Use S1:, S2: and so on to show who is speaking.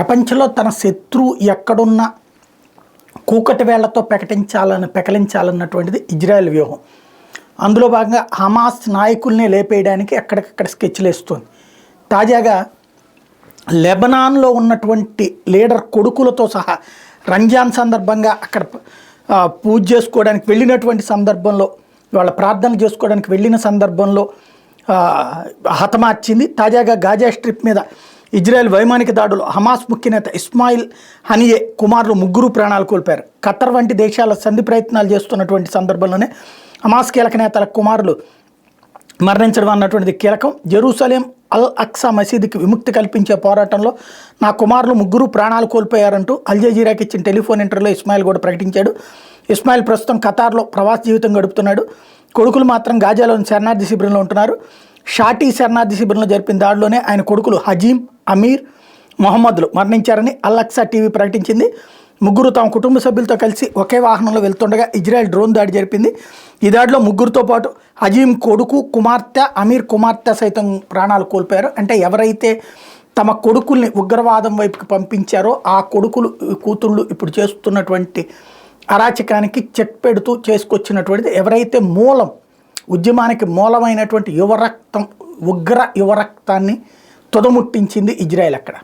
S1: ప్రపంచంలో తన శత్రువు ఎక్కడున్నా కూకటి వేళ్లతో పెకలించాలన్నటువంటిది ఇజ్రాయెల్ వ్యూహం. అందులో భాగంగా హమాస్ నాయకుల్ని లేపేయడానికి ఎక్కడికక్కడ స్కెచ్లు వేస్తుంది. తాజాగా లెబనాన్లో ఉన్నటువంటి లీడర్ కొడుకులతో సహా రంజాన్ సందర్భంగా అక్కడ పూజ చేసుకోవడానికి వెళ్ళినటువంటి సందర్భంలో, వాళ్ళ ప్రార్థనలు చేసుకోవడానికి వెళ్ళిన సందర్భంలో హతమార్చింది. తాజాగా గాజా స్ట్రిప్ మీద ఇజ్రాయెల్ వైమానిక దాడులు హమాస్ ముఖ్య నేత ఇస్మాయిల్ హనియే కుమారులు 3 ప్రాణాలు కోల్పోయారు. ఖతర్ వంటి దేశాల సంధి ప్రయత్నాలు చేస్తున్నటువంటి సందర్భంలోనే హమాస్ కీలక నేతల కుమారులు మరణించడం అన్నటువంటిది కీలకం. జెరూసలేం అల్ అక్సా మసీదుకి విముక్తి కల్పించే పోరాటంలో నా కుమారులు 3 ప్రాణాలు కోల్పోయారంటూ అల్ జజీరాకి ఇచ్చిన టెలిఫోన్ ఇంటర్వ్యూలో ఇస్మాయిల్ కూడా ప్రకటించాడు. ఇస్మాయిల్ ప్రస్తుతం ఖతార్లో ప్రవాస జీవితం గడుపుతున్నాడు. కొడుకులు మాత్రం గాజాలోని శరణార్థి శిబిరంలో ఉంటున్నారు. షాటీ శరణార్థి శిబిరంలో జరిపిన దాడిలోనే ఆయన కొడుకులు హజీం, అమీర్, మొహమ్మద్లు మరణించారని అల్ అక్సా టీవీ ప్రకటించింది. 3 తమ కుటుంబ సభ్యులతో కలిసి ఒకే వాహనంలో వెళ్తుండగా ఇజ్రాయెల్ డ్రోన్ దాడి జరిపింది. ఈ దాడిలో 3తో పాటు హజీం కొడుకు, కుమార్తె, అమీర్ కుమార్తె సైతం ప్రాణాలు కోల్పోయారు. అంటే ఎవరైతే తమ కొడుకుల్ని ఉగ్రవాదం వైపుకి పంపించారో ఆ కొడుకులు, కూతుళ్ళు ఇప్పుడు చేస్తున్నటువంటి అరాచకానికి చెక్ పెడుతూ చేసుకొచ్చినటువంటిది ఎవరైతే ఉద్యమానికి మూలమైనటువంటి యువరక్తం, ఉగ్ర యువరక్తాన్ని తుదముట్టించింది ఇజ్రాయెల్ అక్కడ.